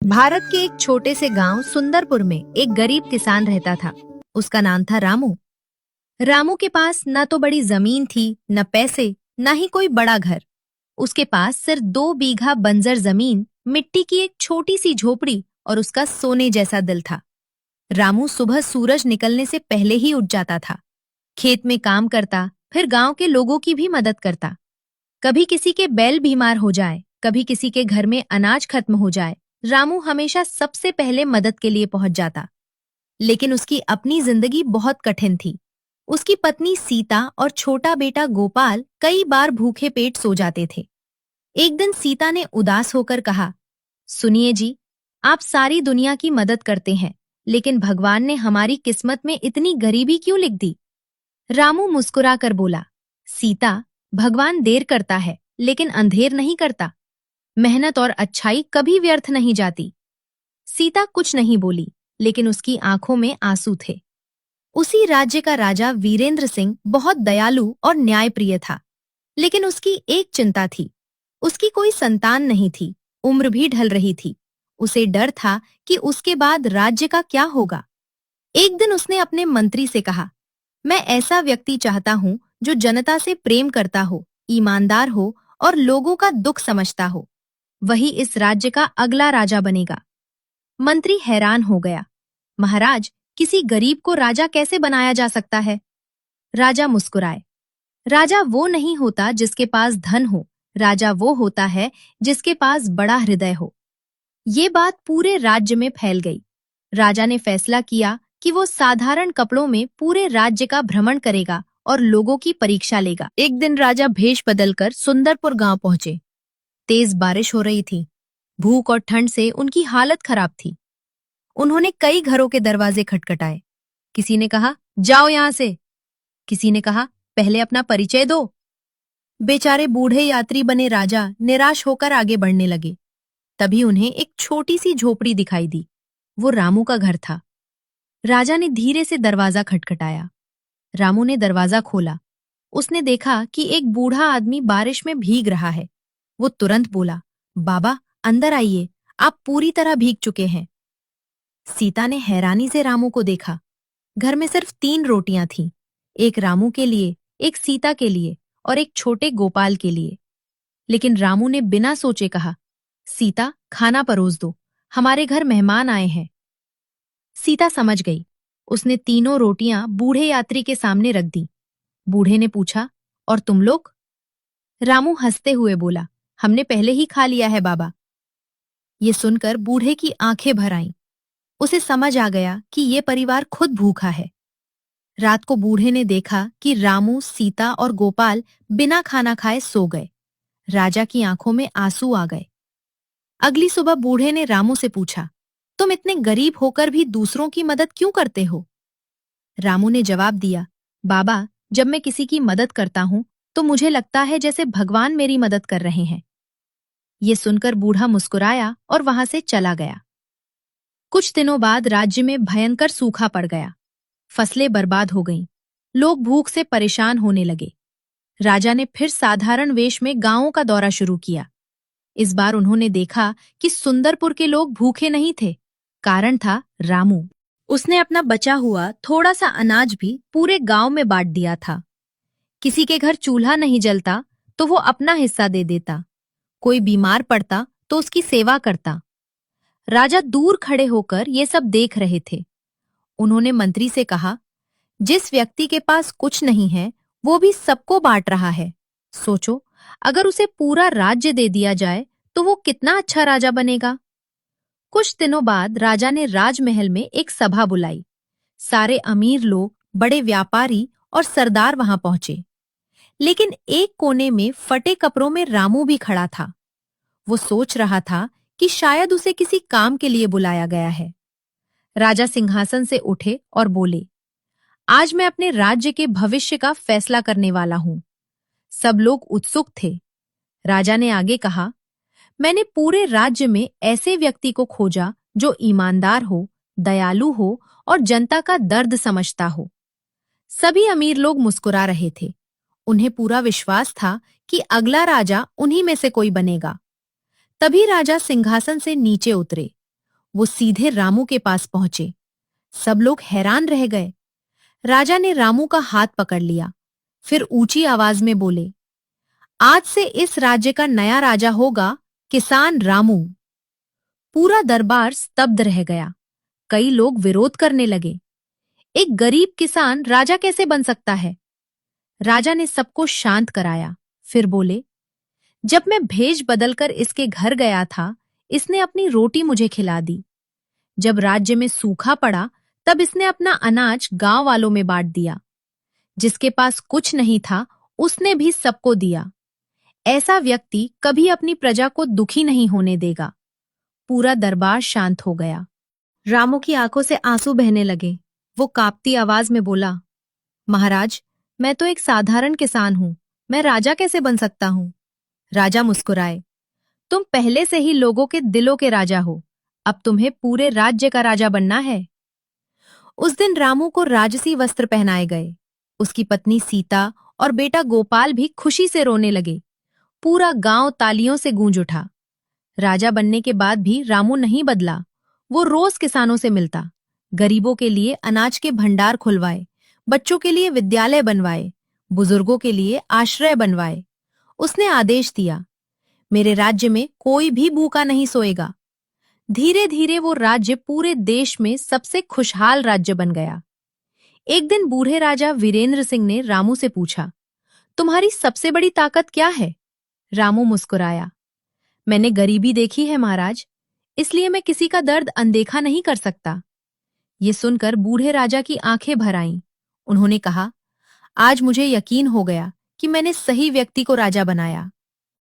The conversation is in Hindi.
भारत के एक छोटे से गांव सुंदरपुर में एक गरीब किसान रहता था। उसका नाम था रामू। रामू के पास न तो बड़ी जमीन थी, न पैसे, न ही कोई बड़ा घर। उसके पास सिर्फ 2 बीघा बंजर जमीन, मिट्टी की एक छोटी सी झोपड़ी और उसका सोने जैसा दिल था। रामू सुबह सूरज निकलने से पहले ही उठ जाता था। खेत में काम करता, फिर गांव के लोगों की भी मदद करता। कभी किसी के बैल बीमार हो जाए, कभी किसी के घर में अनाज खत्म हो जाए, रामू हमेशा सबसे पहले मदद के लिए पहुंच जाता। लेकिन उसकी अपनी जिंदगी बहुत कठिन थी। उसकी पत्नी सीता और छोटा बेटा गोपाल कई बार भूखे पेट सो जाते थे। एक दिन सीता ने उदास होकर कहा, सुनिए जी, आप सारी दुनिया की मदद करते हैं, लेकिन भगवान ने हमारी किस्मत में इतनी गरीबी क्यों लिख दी? रामू मुस्कुराकर बोला, सीता, भगवान देर करता है, लेकिन अंधेर नहीं करता। मेहनत और अच्छाई कभी व्यर्थ नहीं जाती। सीता कुछ नहीं बोली, लेकिन उसकी आंखों में आंसू थे। उसी राज्य का राजा वीरेंद्र सिंह बहुत दयालु और न्यायप्रिय था, लेकिन उसकी एक चिंता थी। उसकी कोई संतान नहीं थी, उम्र भी ढल रही थी। उसे डर था कि उसके बाद राज्य का क्या होगा। एक दिन उसने अपने मंत्री से कहा, मैं ऐसा व्यक्ति चाहता हूँ जो जनता से प्रेम करता हो, ईमानदार हो और लोगों का दुख समझता हो। वही इस राज्य का अगला राजा बनेगा। मंत्री हैरान हो गया। महाराज, किसी गरीब को राजा कैसे बनाया जा सकता है? राजा मुस्कुराए। राजा वो नहीं होता जिसके पास धन हो, राजा वो होता है जिसके पास बड़ा हृदय हो। ये बात पूरे राज्य में फैल गई। राजा ने फैसला किया कि वो साधारण कपड़ों में पूरे राज्य का भ्रमण करेगा और लोगों की परीक्षा लेगा। एक दिन राजा भेष बदलकर सुंदरपुर गांव पहुंचे। तेज बारिश हो रही थी। भूख और ठंड से उनकी हालत खराब थी। उन्होंने कई घरों के दरवाजे खटखटाए। किसी ने कहा, जाओ यहां से। किसी ने कहा, पहले अपना परिचय दो। बेचारे बूढ़े यात्री बने राजा निराश होकर आगे बढ़ने लगे। तभी उन्हें एक छोटी सी झोपड़ी दिखाई दी। वो रामू का घर था। राजा ने धीरे से दरवाजा खटखटाया। रामू ने दरवाजा खोला। उसने देखा कि एक बूढ़ा आदमी बारिश में भीग रहा है। वो तुरंत बोला, बाबा, अंदर आइए, आप पूरी तरह भीग चुके हैं। सीता ने हैरानी से रामू को देखा। घर में सिर्फ 3 रोटियां थीं, एक रामू के लिए, एक सीता के लिए और एक छोटे गोपाल के लिए। लेकिन रामू ने बिना सोचे कहा, सीता, खाना परोस दो, हमारे घर मेहमान आए हैं। सीता समझ गई। उसने तीनों रोटियां बूढ़े यात्री के सामने रख दी। बूढ़े ने पूछा, और तुम लोग? रामू हंसते हुए बोला, हमने पहले ही खा लिया है बाबा। ये सुनकर बूढ़े की आंखें भर आईं। उसे समझ आ गया कि ये परिवार खुद भूखा है। रात को बूढ़े ने देखा कि रामू, सीता और गोपाल बिना खाना खाए सो गए। राजा की आंखों में आंसू आ गए। अगली सुबह बूढ़े ने रामू से पूछा, तुम इतने गरीब होकर भी दूसरों की मदद क्यों करते हो? रामू ने जवाब दिया, बाबा, जब मैं किसी की मदद करता हूं तो मुझे लगता है जैसे भगवान मेरी मदद कर रहे हैं। ये सुनकर बूढ़ा मुस्कुराया और वहां से चला गया। कुछ दिनों बाद राज्य में भयंकर सूखा पड़ गया। फसलें बर्बाद हो गईं। लोग भूख से परेशान होने लगे। राजा ने फिर साधारण वेश में गांवों का दौरा शुरू किया। इस बार उन्होंने देखा कि सुंदरपुर के लोग भूखे नहीं थे। कारण था रामू। उसने अपना बचा हुआ थोड़ा सा अनाज भी पूरे गांव में बांट दिया था। किसी के घर चूल्हा नहीं जलता तो वो अपना हिस्सा दे देता। कोई बीमार पड़ता तो उसकी सेवा करता। राजा दूर खड़े होकर ये सब देख रहे थे। उन्होंने मंत्री से कहा, जिस व्यक्ति के पास कुछ नहीं है वो भी सबको बांट रहा है। सोचो, अगर उसे पूरा राज्य दे दिया जाए तो वो कितना अच्छा राजा बनेगा। कुछ दिनों बाद राजा ने राजमहल में एक सभा बुलाई। सारे अमीर लोग, बड़े व्यापारी और सरदार वहां पहुंचे। लेकिन एक कोने में फटे कपड़ों में रामू भी खड़ा था। वो सोच रहा था कि शायद उसे किसी काम के लिए बुलाया गया है। राजा सिंहासन से उठे और बोले, आज मैं अपने राज्य के भविष्य का फैसला करने वाला हूं। सब लोग उत्सुक थे। राजा ने आगे कहा, मैंने पूरे राज्य में ऐसे व्यक्ति को खोजा जो ईमानदार हो, दयालु हो और जनता का दर्द समझता हो। सभी अमीर लोग मुस्कुरा रहे थे। उन्हें पूरा विश्वास था कि अगला राजा उन्हीं में से कोई बनेगा। तभी राजा सिंहासन से नीचे उतरे। वो सीधे रामू के पास पहुंचे। सब लोग हैरान रह गए। राजा ने रामू का हाथ पकड़ लिया, फिर ऊंची आवाज में बोले, आज से इस राज्य का नया राजा होगा किसान रामू। पूरा दरबार स्तब्ध रह गया। कई लोग विरोध करने लगे। एक गरीब किसान राजा कैसे बन सकता है? राजा ने सबको शांत कराया, फिर बोले, जब मैं भेष बदलकर इसके घर गया था, इसने अपनी रोटी मुझे खिला दी। जब राज्य में सूखा पड़ा, तब इसने अपना अनाज गांव वालों में बांट दिया। जिसके पास कुछ नहीं था, उसने भी सबको दिया। ऐसा व्यक्ति कभी अपनी प्रजा को दुखी नहीं होने देगा। पूरा दरबार शांत हो गया। रामू की आंखों से आंसू बहने लगे। वो कांपती आवाज में बोला, महाराज, मैं तो एक साधारण किसान हूं, मैं राजा कैसे बन सकता हूं? राजा मुस्कुराए, तुम पहले से ही लोगों के दिलों के राजा हो, अब तुम्हें पूरे राज्य का राजा बनना है। उस दिन रामू को राजसी वस्त्र पहनाए गए। उसकी पत्नी सीता और बेटा गोपाल भी खुशी से रोने लगे। पूरा गांव तालियों से गूंज उठा। राजा बनने के बाद भी रामू नहीं बदला। वो रोज किसानों से मिलता, गरीबों के लिए अनाज के भंडार खुलवाए, बच्चों के लिए विद्यालय बनवाए, बुजुर्गों के लिए आश्रय बनवाए। उसने आदेश दिया, मेरे राज्य में कोई भी भूखा नहीं सोएगा। धीरे धीरे वो राज्य पूरे देश में सबसे खुशहाल राज्य बन गया। एक दिन बूढ़े राजा वीरेंद्र सिंह ने रामू से पूछा, तुम्हारी सबसे बड़ी ताकत क्या है? रामू मुस्कुराया, मैंने गरीबी देखी है महाराज, इसलिए मैं किसी का दर्द अनदेखा नहीं कर सकता। ये सुनकर बूढ़े राजा की आंखें भर आईं। उन्होंने कहा, आज मुझे यकीन हो गया कि मैंने सही व्यक्ति को राजा बनाया।